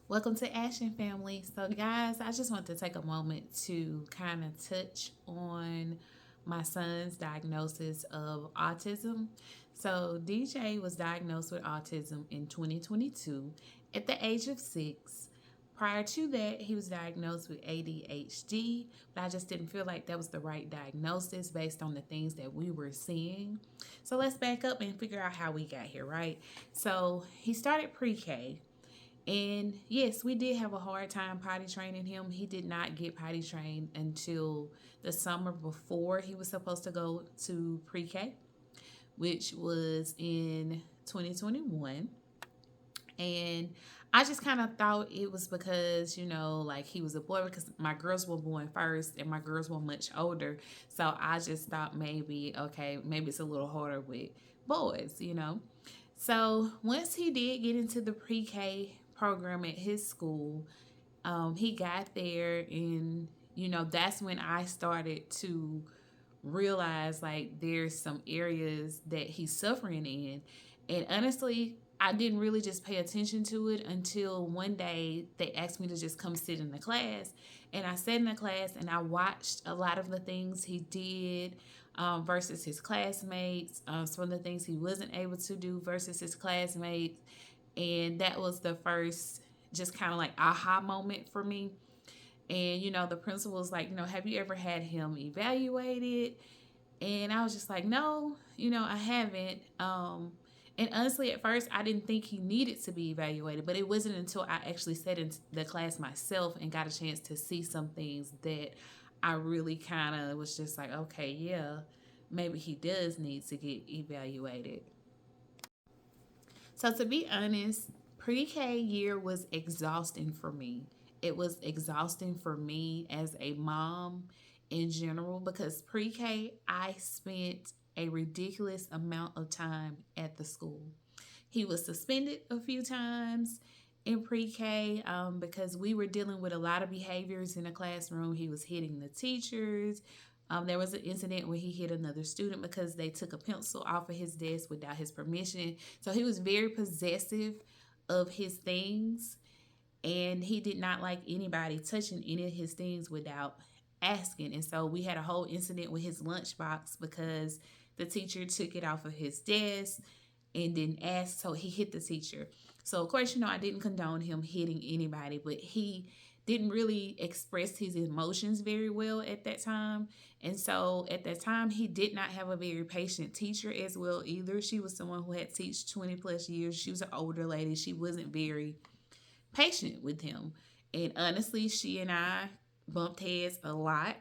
Welcome to Action Family. So, guys, I just want to take a moment to kind of touch on my son's diagnosis of autism. So, DJ was diagnosed with autism in 2022 at the age of 6. Prior to that, he was diagnosed with ADHD, but I just didn't feel like that was the right diagnosis based on the things that we were seeing. So, let's back up and figure out how we got here, right? So, he started pre K, and yes, we did have a hard time potty training him. He did not get potty trained until the summer before he was supposed to go to pre K, which was in 2021. And I just kind of thought it was because, like he was a boy, because my girls were born first and my girls were much older. So I just thought maybe, okay, maybe it's a little harder with boys. So once he did get into the pre K program at his school, he got there, and that's when I started to realize like there's some areas that he's suffering in. And honestly, I didn't really just pay attention to it until one day they asked me to just come sit in the class. And I sat in the class and I watched a lot of the things he did versus his classmates, some of the things he wasn't able to do versus his classmates. And that was the first just kind of like aha moment for me. And the principal was like, have you ever had him evaluated? And I was just like, no, I haven't. And honestly, at first, I didn't think he needed to be evaluated, but it wasn't until I actually sat in the class myself and got a chance to see some things that I really kind of was just like, okay, yeah, maybe he does need to get evaluated. So to be honest, pre-K year was exhausting for me. It was exhausting for me as a mom in general because pre-K I spent a ridiculous amount of time at the school. He was suspended a few times in pre-K because we were dealing with a lot of behaviors in the classroom. He was hitting the teachers. There was an incident where he hit another student because they took a pencil off of his desk without his permission. So he was very possessive of his things, and he did not like anybody touching any of his things without asking. And so we had a whole incident with his lunchbox because the teacher took it off of his desk and didn't ask, so he hit the teacher. So of course, I didn't condone him hitting anybody, but he didn't really express his emotions very well at that time. And so at that time, he did not have a very patient teacher as well either. She was someone who had taught 20 plus years. She was an older lady. She wasn't very patient with him. And honestly, she and I bumped heads a lot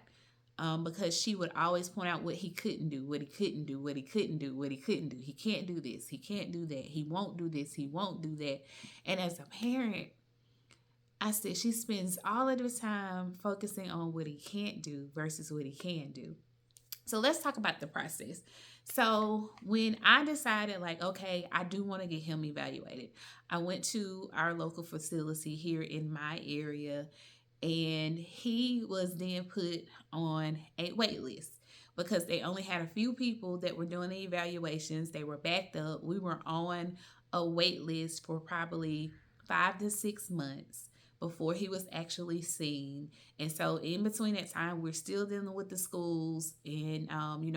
because she would always point out what he couldn't do, what he couldn't do, what he couldn't do, what he couldn't do. He can't do this. He can't do that. He won't do this. He won't do that. And as a parent, I said she spends all of the time focusing on what he can't do versus what he can do. So let's talk about the process. So when I decided, like, okay, I do want to get him evaluated, I went to our local facility here in my area, and he was then put on a wait list because they only had a few people that were doing the evaluations. They were backed up. We were on a wait list for probably 5 to 6 months before he was actually seen. And so in between that time, we're still dealing with the schools, and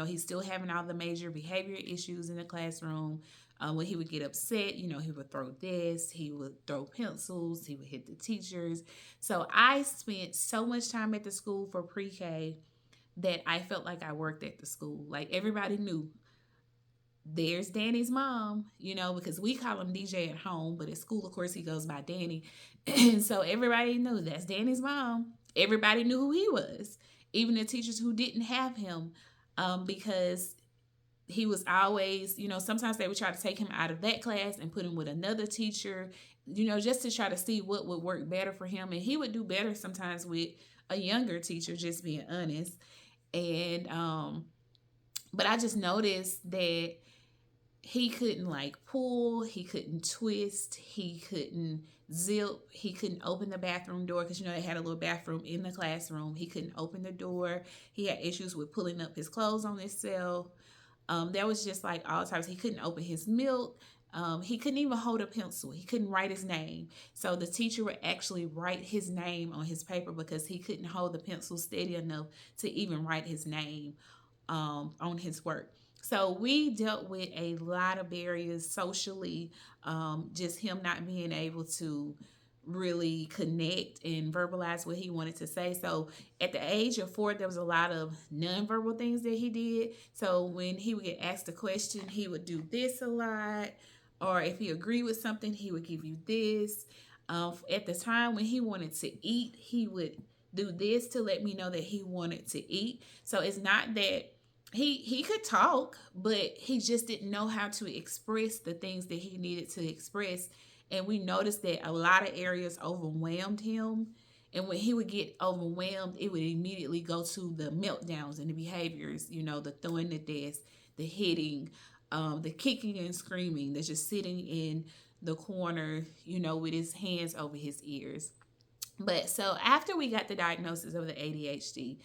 he's still having all the major behavior issues in the classroom. When he would get upset, he would throw desks, he would throw pencils, he would hit the teachers. So I spent so much time at the school for pre-K that I felt like I worked at the school. Like everybody knew there's Danny's mom, because we call him DJ at home, but at school, of course, he goes by Danny. And so everybody knew that's Danny's mom. Everybody knew who he was, even the teachers who didn't have him, because he was always, sometimes they would try to take him out of that class and put him with another teacher, just to try to see what would work better for him. And he would do better sometimes with a younger teacher, just being honest. And, but I just noticed that he couldn't like pull, he couldn't twist, he couldn't zip, he couldn't open the bathroom door because they had a little bathroom in the classroom. He couldn't open the door. He had issues with pulling up his clothes on himself. There was just like all types. He couldn't open his milk. He couldn't even hold a pencil. He couldn't write his name. So the teacher would actually write his name on his paper because he couldn't hold the pencil steady enough to even write his name on his work. So we dealt with a lot of barriers socially, just him not being able to really connect and verbalize what he wanted to say. So at the age of 4, there was a lot of nonverbal things that he did. So when he would get asked a question, he would do this a lot. Or if he agreed with something, he would give you this. At the time when he wanted to eat, he would do this to let me know that he wanted to eat. So it's not that he could talk, but he just didn't know how to express the things that he needed to express. And we noticed that a lot of areas overwhelmed him. And when he would get overwhelmed, it would immediately go to the meltdowns and the behaviors, the throwing the desk, the hitting, the kicking and screaming, the just sitting in the corner, with his hands over his ears. But so after we got the diagnosis of the ADHD,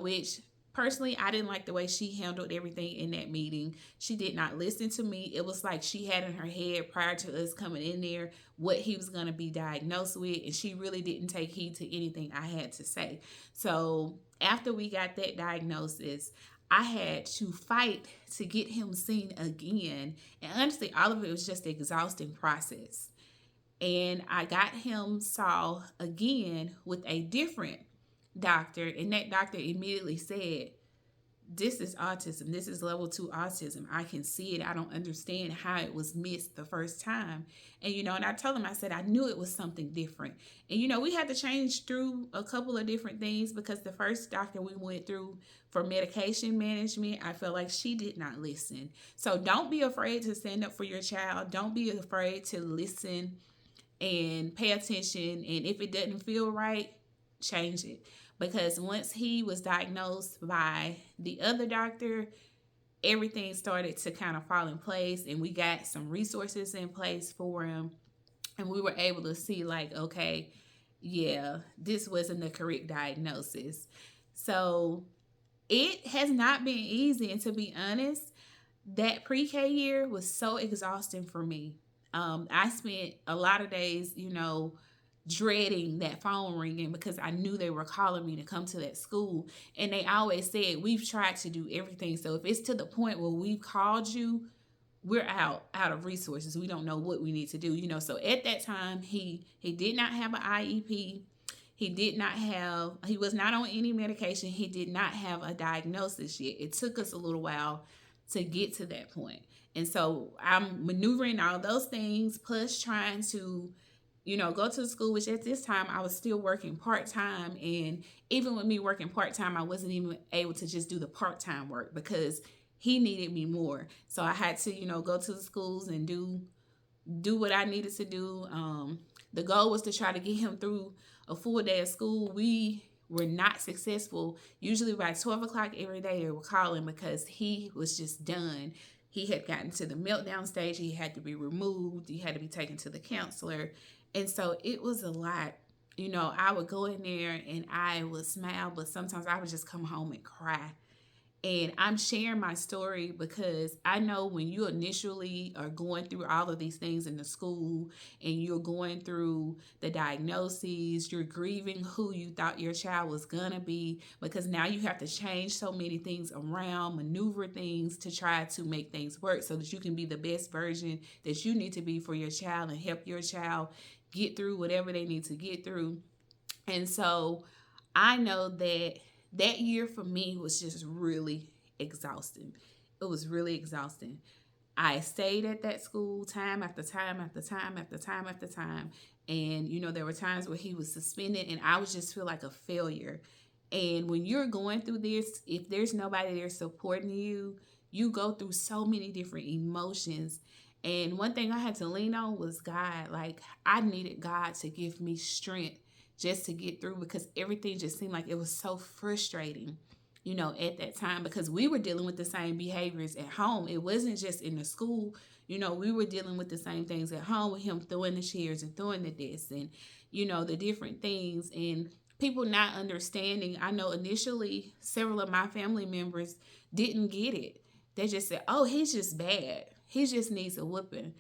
which personally I didn't like the way she handled everything in that meeting. She did not listen to me. It was like she had in her head prior to us coming in there what he was going to be diagnosed with, and she really didn't take heed to anything I had to say. So after we got that diagnosis, I had to fight to get him seen again. And honestly, all of it was just an exhausting process. And I got him saw again with a different doctor, and that doctor immediately said, "This is autism. This is level 2 autism. I can see it. I don't understand how it was missed the first time." And I told him, I said, I knew it was something different. And we had to change through a couple of different things because the first doctor we went through for medication management, I felt like she did not listen. So don't be afraid to stand up for your child. Don't be afraid to listen and pay attention. And if it doesn't feel right, change it. Because once he was diagnosed by the other doctor, everything started to kind of fall in place, and we got some resources in place for him. And we were able to see, like, okay, yeah, this wasn't the correct diagnosis. So it has not been easy. And to be honest, that pre-K year was so exhausting for me. I spent a lot of days, dreading that phone ringing because I knew they were calling me to come to that school. And they always said, we've tried to do everything. So if it's to the point where we've called you, we're out of resources. We don't know what we need to do. So at that time, he did not have an IEP. He was not on any medication. He did not have a diagnosis yet. It took us a little while to get to that point. And so I'm maneuvering all those things, plus trying to, go to school, which at this time I was still working part-time. And even with me working part-time, I wasn't even able to just do the part-time work because he needed me more. So I had to, go to the schools and do what I needed to do. The goal was to try to get him through a full day of school. We were not successful. Usually by 12 o'clock every day they were calling because he was just done. He had gotten to the meltdown stage. He had to be removed. He had to be taken to the counselor. And so it was a lot. I would go in there and I would smile, but sometimes I would just come home and cry. And I'm sharing my story because I know when you initially are going through all of these things in the school and you're going through the diagnoses, you're grieving who you thought your child was going to be, because now you have to change so many things around, maneuver things to try to make things work so that you can be the best version that you need to be for your child and help your child get through whatever they need to get through. And so I know that year for me was just really exhausting. It was really exhausting. I stayed at that school time after time after time after time after time. And, there were times where he was suspended and I would just feel like a failure. And when you're going through this, if there's nobody there supporting you, you go through so many different emotions. And one thing I had to lean on was God. Like, I needed God to give me strength just to get through because everything just seemed like it was so frustrating, at that time, because we were dealing with the same behaviors at home. It wasn't just in the school. We were dealing with the same things at home with him throwing the chairs and throwing the desks and, the different things and people not understanding. I know initially several of my family members didn't get it. They just said, oh, he's just bad. He just needs a whooping.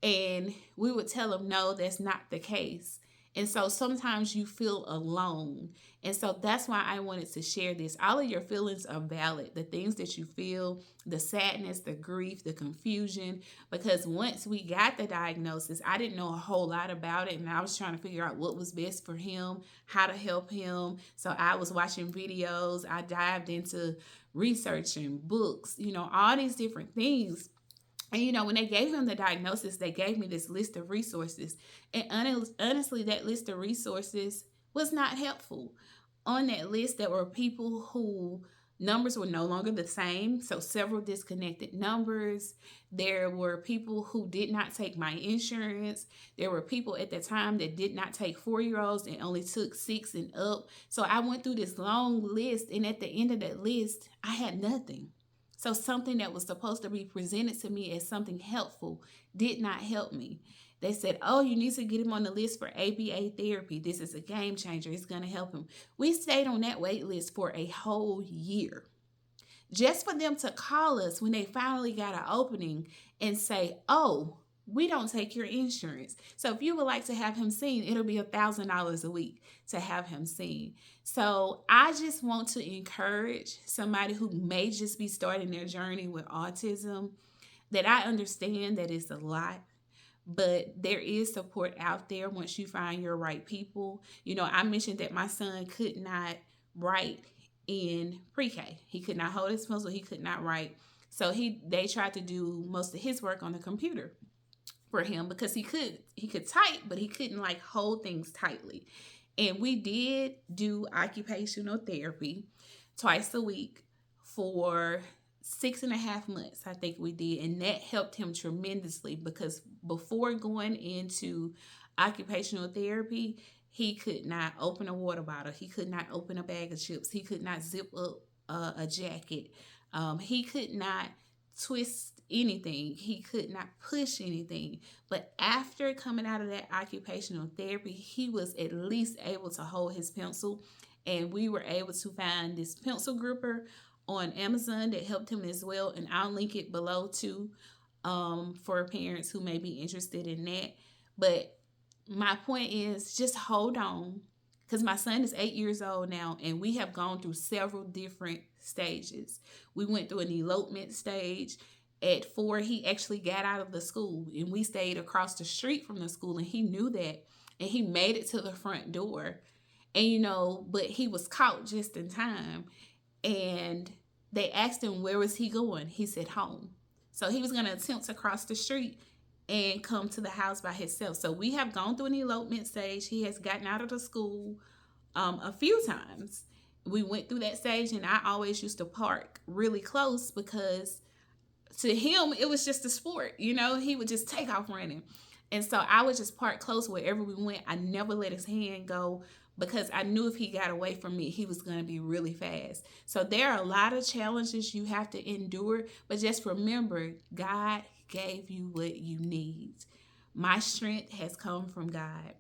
And we would tell them, no, that's not the case. And so sometimes you feel alone. And so that's why I wanted to share this. All of your feelings are valid. The things that you feel, the sadness, the grief, the confusion. Because once we got the diagnosis, I didn't know a whole lot about it. And I was trying to figure out what was best for him, how to help him. So I was watching videos. I dived into researching books, all these different things. And when they gave him the diagnosis, they gave me this list of resources. And honestly, that list of resources was not helpful. On that list, there were people who numbers were no longer the same, so several disconnected numbers. There were people who did not take my insurance. There were people at the time that did not take 4 year olds and only took 6 and up. So I went through this long list, and at the end of that list, I had nothing. So something that was supposed to be presented to me as something helpful did not help me. They said, oh, you need to get him on the list for ABA therapy. This is a game changer. It's going to help him. We stayed on that wait list for a whole year just for them to call us when they finally got an opening and say, oh, we don't take your insurance. So if you would like to have him seen, it'll be $1,000 a week to have him seen. So I just want to encourage somebody who may just be starting their journey with autism, that I understand that it's a lot, but there is support out there once you find your right people. I mentioned that my son could not write in pre-K. He could not hold his pencil. He could not write. So they tried to do most of his work on the computer for him because he could type, but he couldn't like hold things tightly. And we did do occupational therapy twice a week for 6.5 months, I think we did. And that helped him tremendously because before going into occupational therapy, he could not open a water bottle. He could not open a bag of chips. He could not zip up a jacket. He could not twist anything. He could not push anything. But after coming out of that occupational therapy, he was at least able to hold his pencil. And we were able to find this pencil gripper on Amazon that helped him as well. And I'll link it below too, for parents who may be interested in that. But my point is just hold on, because my son is 8 years old now, and we have gone through several different stages. We went through an elopement stage. At 4, he actually got out of the school, and we stayed across the street from the school, and he knew that, and he made it to the front door. And but he was caught just in time. And they asked him, where was he going? He said, home. So he was going to attempt to cross the street and come to the house by himself. So we have gone through an elopement stage. He has gotten out of the school a few times. We went through that stage, and I always used to park really close because to him, it was just a sport. He would just take off running. And so I would just park close wherever we went. I never let his hand go because I knew if he got away from me, he was going to be really fast. So there are a lot of challenges you have to endure, but just remember, God gave you what you need. My strength has come from God.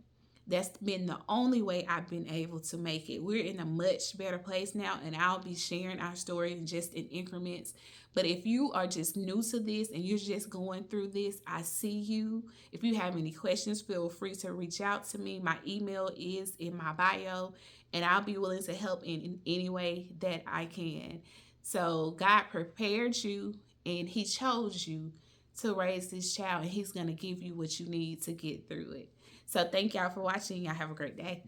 That's been the only way I've been able to make it. We're in a much better place now, and I'll be sharing our story just in increments. But if you are just new to this and you're just going through this, I see you. If you have any questions, feel free to reach out to me. My email is in my bio, and I'll be willing to help in any way that I can. So God prepared you, and He chose you to raise this child, and He's going to give you what you need to get through it. So thank y'all for watching. Y'all have a great day.